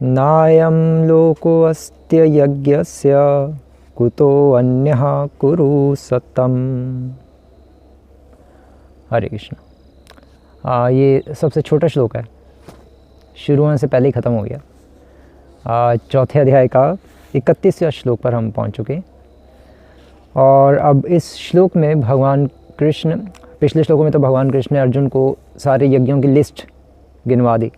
नायं लोको अस्त्य यज्ञस्य कुतो अन्यः कुरु सतम। हरे कृष्ण। ये सबसे छोटा श्लोक है, शुरू होने से पहले ही ख़त्म हो गया। चौथे अध्याय का 31वें श्लोक पर हम पहुंच चुके। और अब इस श्लोक में भगवान कृष्ण, पिछले श्लोकों में तो भगवान कृष्ण ने अर्जुन को सारे यज्ञों की लिस्ट गिनवा दी,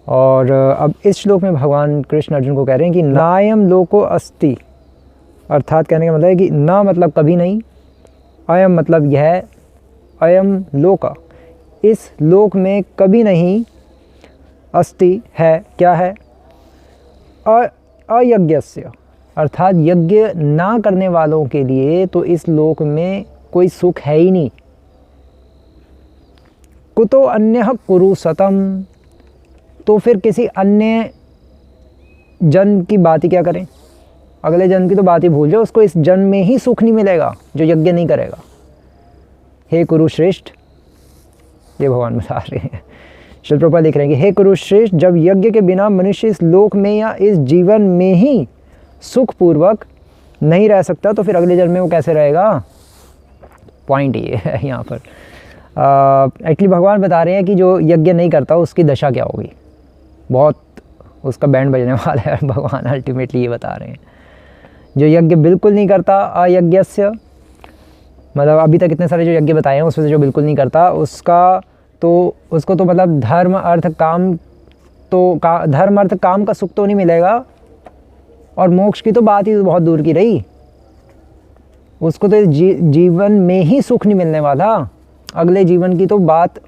और अब इस श्लोक में भगवान कृष्ण अर्जुन को कह रहे हैं कि नायम लोको अस्ति, अर्थात कहने का मतलब है कि ना मतलब कभी नहीं, अयम मतलब यह, अयम लोका इस लोक में कभी नहीं, अस्ति है क्या है, अयज्ञस्य अर्थात यज्ञ ना करने वालों के लिए तो इस लोक में कोई सुख है ही नहीं। कुतो अन्यः कुरु सतम, तो फिर किसी अन्य जन की बात ही क्या करें, अगले जन की तो बात ही भूल जाओ, उसको इस जन्म में ही सुख नहीं मिलेगा जो यज्ञ नहीं करेगा। हे कुरुश्रेष्ठ, ये भगवान बता रहे हैं, श्रील प्रभुपाद लिख रहे हैं कि हे कुरुश्रेष्ठ, जब यज्ञ के बिना मनुष्य इस लोक में या इस जीवन में ही सुखपूर्वक नहीं रह सकता तो फिर अगले जन्म में वो कैसे रहेगा। पॉइंट ये है यहाँ पर। एक्चुअली भगवान बता रहे हैं कि जो यज्ञ नहीं करता उसकी दशा क्या होगी, बहुत उसका बैंड बजने वाला है। भगवान अल्टीमेटली ये बता रहे हैं, जो यज्ञ बिल्कुल नहीं करता, अयज्ञस्य मतलब अभी तक इतने सारे जो यज्ञ बताए हैं उसमें से जो बिल्कुल नहीं करता उसको तो मतलब धर्म अर्थ काम धर्म अर्थ काम का सुख तो नहीं मिलेगा, और मोक्ष की तो बात ही बहुत दूर की रही, उसको तो जीवन में ही सुख नहीं मिलने वाला, अगले जीवन की तो बात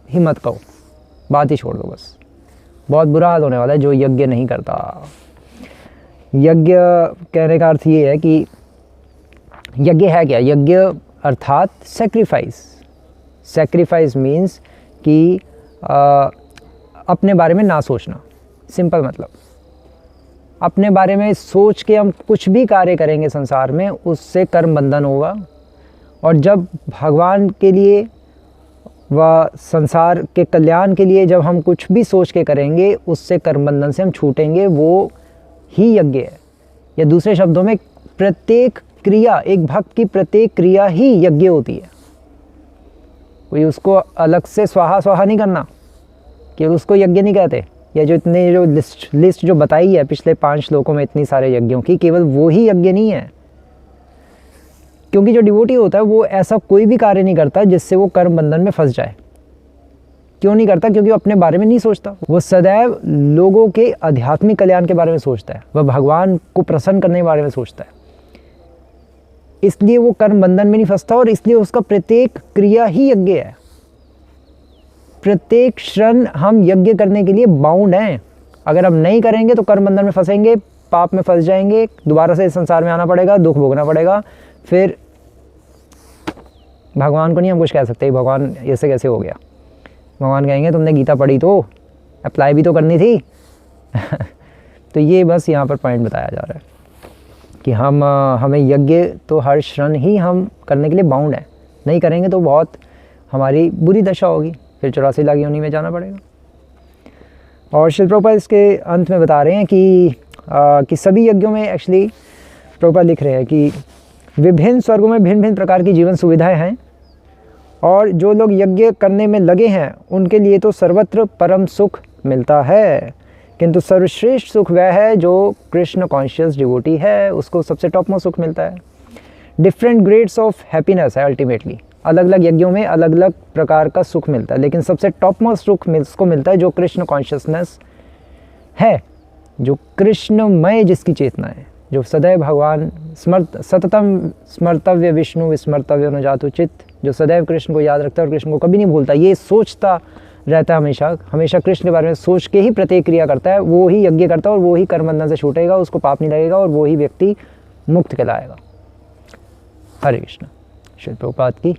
ही मत कहो, बात ही छोड़ दो बस। बहुत बुरा हाल होने वाला है जो यज्ञ नहीं करता। यज्ञ कहने का अर्थ ये है कि यज्ञ है क्या, यज्ञ अर्थात सेक्रीफाइस। सेक्रीफाइस मीन्स कि अपने बारे में ना सोचना, सिंपल मतलब अपने बारे में सोच के हम कुछ भी कार्य करेंगे संसार में उससे कर्म बंधन होगा, और जब भगवान के लिए व संसार के कल्याण के लिए जब हम कुछ भी सोच के करेंगे उससे कर्म बंधन से हम छूटेंगे, वो ही यज्ञ है। या दूसरे शब्दों में प्रत्येक क्रिया, एक भक्त की प्रत्येक क्रिया ही यज्ञ होती है। कोई उसको अलग से स्वाहा स्वाहा नहीं करना कि उसको यज्ञ नहीं कहते। या जो इतने जो लिस्ट जो बताई है पिछले 5 श्लोकों में इतनी सारे यज्ञों की, केवल वो ही यज्ञ नहीं है, क्योंकि जो डिवोटी होता है वो ऐसा कोई भी कार्य नहीं करता जिससे वो कर्म बंधन में फंस जाए। क्यों नहीं करता, क्योंकि वो अपने बारे में नहीं सोचता, वो सदैव लोगों के आध्यात्मिक कल्याण के बारे में सोचता है, वह भगवान को प्रसन्न करने के बारे में सोचता है, इसलिए वो कर्म बंधन में नहीं फंसता, और इसलिए उसका प्रत्येक क्रिया ही यज्ञ है। प्रत्येक क्षण हम यज्ञ करने के लिए बाउंड हैं। अगर हम नहीं करेंगे तो कर्म बंधन में फंसेंगे, पाप में फंस जाएंगे, दोबारा से इस संसार में आना पड़ेगा, दुख भोगना पड़ेगा। फिर भगवान को नहीं हम कुछ कह सकते, भगवान ऐसे कैसे हो गया। भगवान कहेंगे तुमने गीता पढ़ी तो अप्लाई भी तो करनी थी। तो ये बस यहाँ पर पॉइंट बताया जा रहा है कि हमें यज्ञ तो हर क्षण ही हम करने के लिए बाउंड है, नहीं करेंगे तो बहुत हमारी बुरी दशा होगी, फिर 84 लाख योनि में जाना पड़ेगा। और श्रील प्रभुपाद इसके अंत में बता रहे हैं कि सभी यज्ञों में एक्चुअली प्रभुपाद लिख रहे हैं कि विभिन्न स्वर्गों में भिन्न भिन्न प्रकार की जीवन सुविधाएं हैं, और जो लोग यज्ञ करने में लगे हैं उनके लिए तो सर्वत्र परम सुख मिलता है, किंतु सर्वश्रेष्ठ सुख वह है जो कृष्ण कॉन्शियस डिवोटी है, उसको सबसे टॉप मोस्ट सुख मिलता है। डिफरेंट ग्रेड्स ऑफ हैप्पीनेस है अल्टीमेटली, अलग अलग यज्ञों में अलग अलग प्रकार का सुख मिलता है, लेकिन सबसे टॉप मोस्ट सुख उसको मिलता है जो कृष्ण कॉन्शियसनेस है, जो कृष्णमय जिसकी चेतना है, जो सदैव भगवान सततम स्मर्तव्य विष्णु विस्मर्तव्य न जातु चित्त, जो सदैव कृष्ण को याद रखता है और कृष्ण को कभी नहीं भूलता, ये सोचता रहता है, हमेशा कृष्ण के बारे में सोच के ही प्रत्येक क्रिया करता है, वो ही यज्ञ करता है और वो ही कर्म बंधन से छूटेगा, उसको पाप नहीं लगेगा और वो ही व्यक्ति मुक्त कहलाएगा। हरे कृष्ण। श्रील प्रभुपाद की